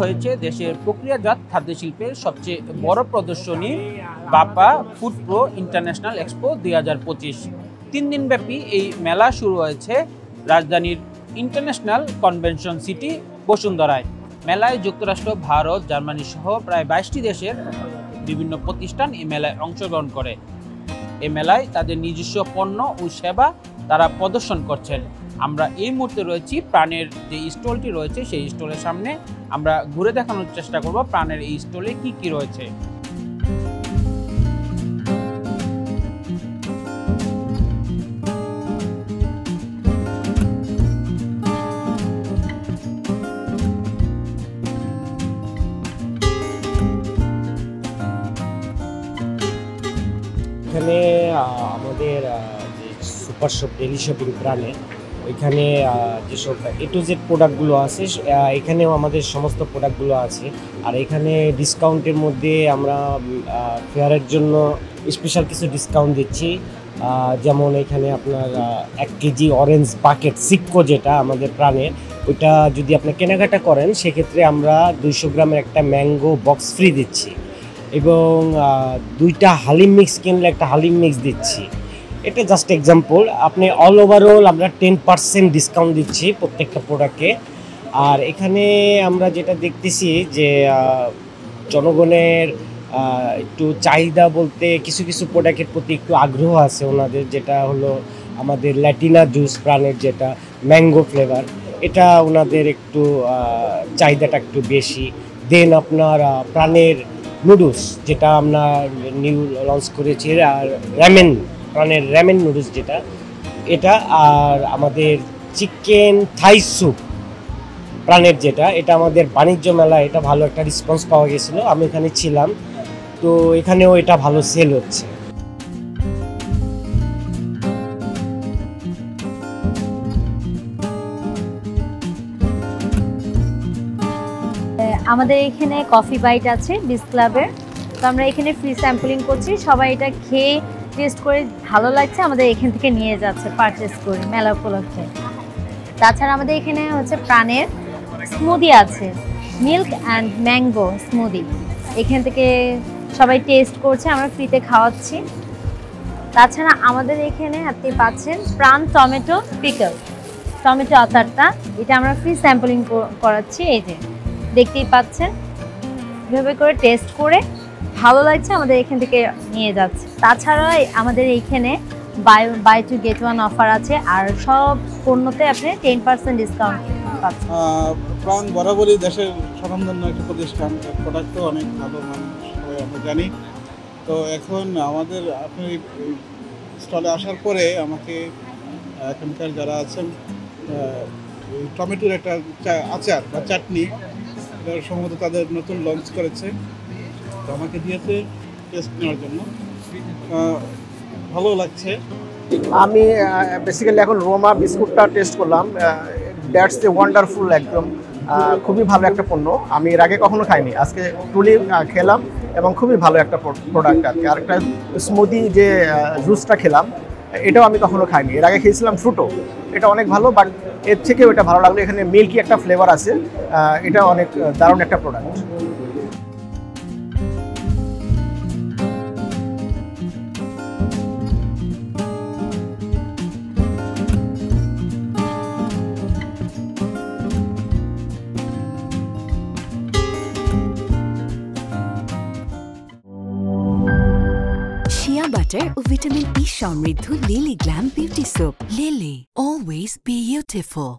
হয়েছে দেশের প্রক্রিয়াজাত খাদ্য শিল্পের সবচেয়ে বড় প্রদর্শনী বাপা ফুড প্রো ইন্টারন্যাশনাল এক্সপো 2025। 3 দিনব্যাপী এই মেলা শুরু হয়েছে রাজধানীর ইন্টারন্যাশনাল কনভেনশন সিটি বসুন্ধরায়। মেলায় যুক্তরাষ্ট্র, ভারত, জার্মানি সহ প্রায় 22টি দেশের বিভিন্ন প্রতিষ্ঠান এই মেলায় অংশগ্রহণ করে। এই মেলায় তাদের নিজস্ব পণ্য ও সেবা তারা প্রদর্শন করছেন। আমরা এই মুহূর্তে রয়েছি প্রাণের যে স্টলটি রয়েছে সেই স্টলের সামনে। আমরা ঘুরে দেখানোর চেষ্টা করব প্রাণের এই স্টলে কি কি রয়েছে। এখানে আমাদের যে সুপার শপ ডেলি শপিং প্রাণে ওইখানে যেসব A to Z প্রোডাক্টগুলো আছে এখানেও আমাদের সমস্ত প্রোডাক্টগুলো আছে। আর এখানে ডিসকাউন্টের মধ্যে আমরা ফেয়ারের জন্য স্পেশাল কিছু ডিসকাউন্ট দিচ্ছি। যেমন এখানে আপনার 1 কেজি অরেঞ্জ বাকেট সিক্কো যেটা আমাদের প্রাণের, ওইটা যদি আপনি কেনাকাটা করেন সেক্ষেত্রে আমরা 200 গ্রামের একটা ম্যাঙ্গো বক্স ফ্রি দিচ্ছি এবং 2টা হালিম মিক্স কিনলে একটা হালিম মিক্স দিচ্ছি। এটা জাস্ট এক্সাম্পল। আপনি অল ওভারঅল আমরা 10% ডিসকাউন্ট দিচ্ছি প্রত্যেকটা প্রোডাক্টে। আর এখানে আমরা যেটা দেখতেছি যে জনগণের একটু চাহিদা বলতে কিছু কিছু প্রোডাক্টের প্রতি একটু আগ্রহ আছে ওনাদের, যেটা হলো আমাদের ল্যাটিনা জুস প্রাণের যেটা ম্যাঙ্গো ফ্লেভার, এটা ওনাদের একটু চাহিদাটা একটু বেশি। দেন আপনার প্রাণের নুডলস যেটা আমরা নিউ লঞ্চ করেছি, আর প্রাণের র্যামেন নুডলস যেটা এটা, আর আমাদের চিকেন থাই স্যুপ প্রাণের যেটা, এটা আমাদের বাণিজ্য মেলা এটা ভালো একটা রেসপন্স পাওয়া গেছিলো। আমি এখানে ছিলাম, তো এখানেও এটা ভালো সেল হচ্ছে। আমাদের এখানে কফি বাইট আছে বিস ক্লাবের, তো আমরা এখানে ফ্রি স্যাম্পলিং করছি। সবাই এটা খেয়ে টেস্ট করে ভালো লাগছে, আমাদের এখান থেকে নিয়ে যাচ্ছে পারচেস করে মেলা উপলক্ষে। তাছাড়া আমাদের এখানে হচ্ছে প্রাণের স্মুদি আছে, মিল্ক অ্যান্ড ম্যাঙ্গো স্মুদি, এখান থেকে সবাই টেস্ট করছে, আমরা ফ্রিতে খাওয়াচ্ছি। তাছাড়া আমাদের এখানে আপনি পাচ্ছেন প্রাণ টমেটো পিকল, টমেটো আচারটা, এটা আমরা ফ্রি স্যাম্পলিং করাচ্ছি। এই যে দেখতেই পাচ্ছেন, এভাবে করে টেস্ট করে ভালো লাগছে, আমাদের এখান থেকে নিয়ে যাচ্ছে। তাছাড়া আমাদের এইখানে buy two get one offer আছে, আর সব পণ্যতে আপনি 10% ডিসকাউন্ট পাচ্ছেন। প্রাণ বরাবরই দেশের স্বনামধন্য একটা প্রতিষ্ঠান, প্রোডাক্টও অনেক ভালো মান সবাই আমরা জানি। তো এখন আমাদের আপনি স্টলে আসার পরে আমাকে এখানকার যারা আছেন টমেটোর একটা আচার বা চাটনি, এটা সম্ভবত তাদের নতুন লঞ্চ করেছে, তো আমাকে দিয়েছে টেস্ট নেওয়ার জন্য। ভালো লাগছে। আমি বেসিক্যালি এখন রোমা বিস্কুটটা টেস্ট করলাম। দ্যাটস এ ওয়ান্ডারফুল, একদম খুবই ভালো একটা পণ্য। আমি এর আগে কখনো খাইনি, আজকে ট্রুলি খেলাম এবং খুবই ভালো একটা প্রোডাক্ট আর কি। আরেকটা স্মুদি যে জুসটা খেলাম, এটাও আমি কখনো খাইনি। এর আগে খেয়েছিলাম ফ্রুটো, এটা অনেক ভালো, বাট এর থেকেও এটা ভালো লাগলো। এখানে মিল্কি একটা ফ্লেভার আছে, এটা অনেক দারুণ একটা প্রোডাক্ট। Shea butter ও ভিটামিন ই সমৃদ্ধ lily glam beauty soap. Lily, always beautiful.